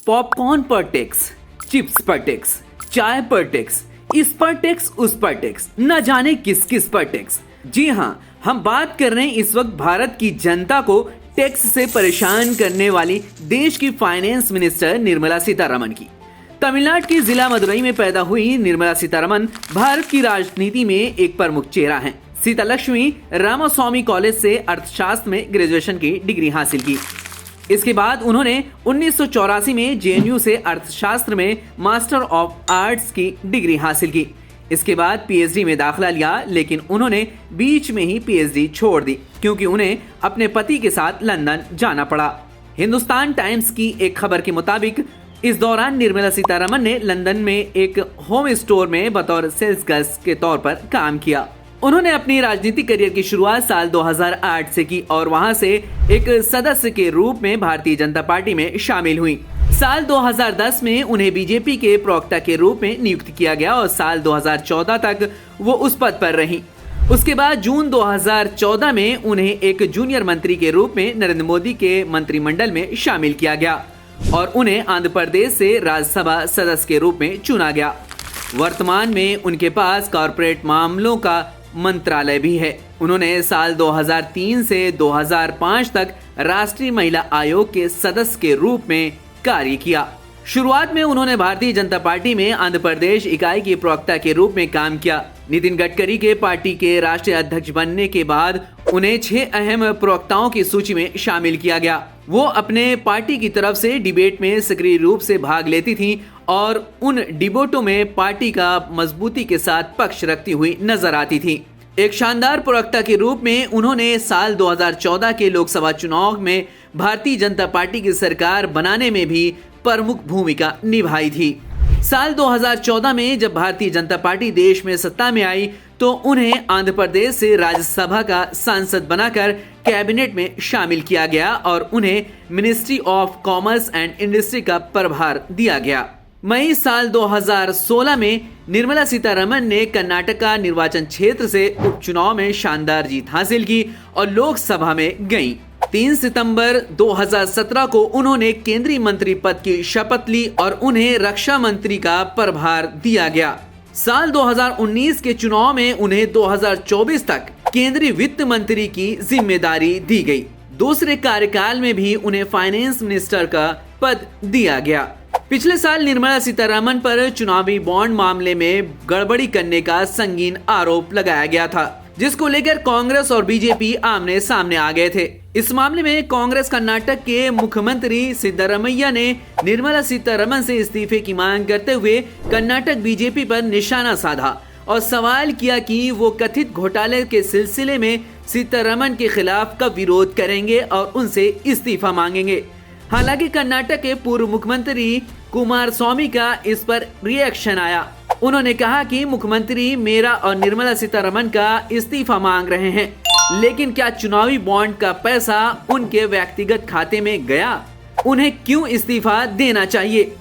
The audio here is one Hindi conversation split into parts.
पॉपकॉर्न पर टैक्स, चिप्स पर टैक्स, चाय पर टैक्स, इस पर टैक्स, उस पर टैक्स, न जाने किस किस पर टैक्स। जी हाँ, हम बात कर रहे हैं इस वक्त भारत की जनता को टैक्स से परेशान करने वाली देश की फाइनेंस मिनिस्टर निर्मला सीतारमण की। तमिलनाडु के जिला मदुरई में पैदा हुई निर्मला सीतारमण भारत की राजनीति में एक प्रमुख चेहरा हैं। सीतालक्ष्मी रामास्वामी कॉलेज से अर्थशास्त्र में ग्रेजुएशन की डिग्री हासिल की। इसके बाद उन्होंने 1984 में जेएनयू से अर्थशास्त्र में मास्टर ऑफ आर्ट्स की डिग्री हासिल की। इसके बाद पीएचडी में दाखिला लिया, लेकिन उन्होंने बीच में ही पीएचडी छोड़ दी क्योंकि उन्हें अपने पति के साथ लंदन जाना पड़ा। हिंदुस्तान टाइम्स की एक खबर के मुताबिक इस दौरान निर्मला सीतारमण ने लंदन में एक होम स्टोर में बतौर सेल्स गर्ल के तौर पर काम किया। उन्होंने अपनी राजनीतिक करियर की शुरुआत साल 2008 से की और वहां से एक सदस्य के रूप में भारतीय जनता पार्टी में शामिल हुई। साल 2010 में उन्हें बीजेपी के प्रवक्ता के रूप में नियुक्त किया गया और साल 2014 तक वो उस पद पर रहीं। उसके बाद जून 2014 में उन्हें एक जूनियर मंत्री के रूप में नरेंद्र मोदी के मंत्रिमंडल में शामिल किया गया और उन्हें आंध्र प्रदेश से राज्यसभा सदस्य के रूप में चुना गया। वर्तमान में उनके पास कॉर्पोरेट मामलों का मंत्रालय भी है। उन्होंने साल 2003 से 2005 तक राष्ट्रीय महिला आयोग के सदस्य के रूप में कार्य किया। शुरुआत में उन्होंने भारतीय जनता पार्टी में आंध्र प्रदेश इकाई के प्रवक्ता के रूप में काम किया। नितिन गडकरी के पार्टी के राष्ट्रीय अध्यक्ष बनने के बाद उन्हें 6 अहम प्रवक्ताओं की सूची में शामिल किया गया। वो अपने पार्टी की तरफ से डिबेट में सक्रिय रूप से भाग लेती थीं और उन डिबेटों में पार्टी का मजबूती के साथ पक्ष रखती हुई नजर आती थी। एक शानदार प्रवक्ता के रूप में उन्होंने साल 2014 के लोकसभा चुनाव में भारतीय जनता पार्टी की सरकार बनाने में भी प्रमुख भूमिका निभाई थी। साल 2014 में जब भारतीय जनता पार्टी देश में सत्ता में आई तो उन्हें आंध्र प्रदेश से राज्यसभा का सांसद बनाकर कैबिनेट में शामिल किया गया और उन्हें ministry of commerce and industry का प्रभार दिया गया। मई साल 2016 में निर्मला सीतारमण ने कर्नाटका निर्वाचन क्षेत्र से उपचुनाव में शानदार जीत हासिल की और लोकसभा में गईं। 3 सितंबर 2017 को उन्होंने केंद्रीय मंत्री पद की शपथ ली और उन्हें रक्षा मंत्री का प्रभार दिया गया। साल 2019 के चुनाव में उन्हें 2024 तक केंद्रीय वित्त मंत्री की जिम्मेदारी दी गई। दूसरे कार्यकाल में भी उन्हें फाइनेंस मिनिस्टर का पद दिया गया। पिछले साल निर्मला सीतारमण पर चुनावी बॉन्ड मामले में गड़बड़ी करने का संगीन आरोप लगाया गया था, जिसको लेकर कांग्रेस और बीजेपी आमने सामने आ गए थे। इस मामले में कांग्रेस कर्नाटक के मुख्यमंत्री सिद्धरामैया ने निर्मला सीतारमण से इस्तीफे की मांग करते हुए कर्नाटक बीजेपी पर निशाना साधा और सवाल किया कि वो कथित घोटाले के सिलसिले में सीतारमण के खिलाफ कब विरोध करेंगे और उनसे इस्तीफा मांगेंगे। हालांकि कर्नाटक के पूर्व मुख्यमंत्री कुमारस्वामी का इस पर रिएक्शन आया। उन्होंने कहा कि मुख्यमंत्री मेरा और निर्मला सीतारमण का इस्तीफा मांग रहे हैं, लेकिन क्या चुनावी बॉन्ड का पैसा उनके व्यक्तिगत खाते में गया? उन्हें क्यों इस्तीफा देना चाहिए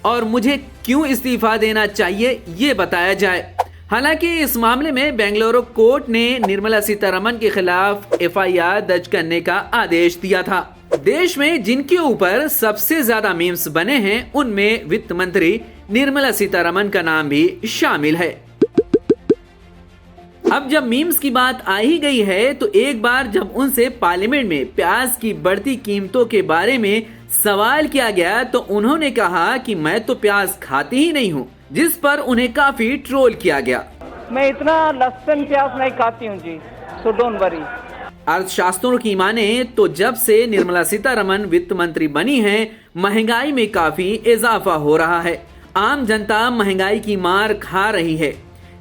और मुझे क्यों इस्तीफा देना चाहिए, ये बताया जाए। हालांकि इस मामले में बेंगलुरु कोर्ट ने निर्मला सीतारमण के खिलाफ एफआईआर दर्ज करने का आदेश दिया था। देश में जिनके ऊपर सबसे ज्यादा मीम्स बने हैं उनमें वित्त मंत्री निर्मला सीतारमण का नाम भी शामिल है। अब जब मीम्स की बात आ ही गई है तो एक बार जब उनसे पार्लियामेंट में प्याज की बढ़ती कीमतों के बारे में सवाल किया गया तो उन्होंने कहा कि मैं तो प्याज खाती ही नहीं हूँ, जिस पर उन्हें काफी ट्रोल किया गया। मैं इतना लहसुन प्याज नहीं खाती हूँ जी, सो डोंट वरी। अर्थशास्त्रों की माने तो जब से निर्मला सीतारमण वित्त मंत्री बनी हैं, महंगाई में काफी इजाफा हो रहा है। आम जनता महंगाई की मार खा रही है।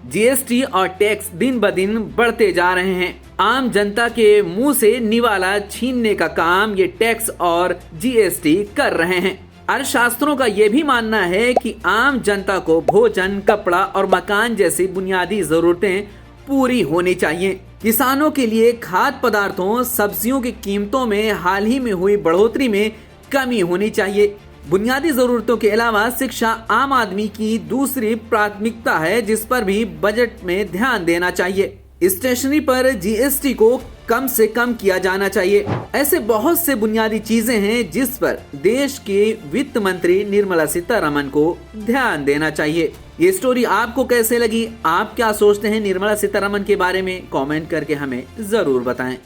जीएसटी और टैक्स दिन ब दिन बढ़ते जा रहे हैं। आम जनता के मुंह से निवाला छीनने का काम ये टैक्स और जीएसटी कर रहे हैं। अर्थशास्त्रों का यह भी मानना है कि आम जनता को भोजन, कपड़ा और मकान जैसी बुनियादी जरूरतें पूरी होनी चाहिए। किसानों के लिए खाद्य पदार्थों, सब्जियों की कीमतों में हाल ही में हुई बढ़ोतरी में कमी होनी चाहिए। बुनियादी जरूरतों के अलावा शिक्षा आम आदमी की दूसरी प्राथमिकता है, जिस पर भी बजट में ध्यान देना चाहिए। स्टेशनरी पर जीएसटी को कम से कम किया जाना चाहिए। ऐसे बहुत से बुनियादी चीजें हैं जिस पर देश के वित्त मंत्री निर्मला सीतारमण को ध्यान देना चाहिए। ये स्टोरी आपको कैसे लगी, आप क्या सोचते हैं निर्मला सीतारमण के बारे में, कमेंट करके हमें जरूर बताएं।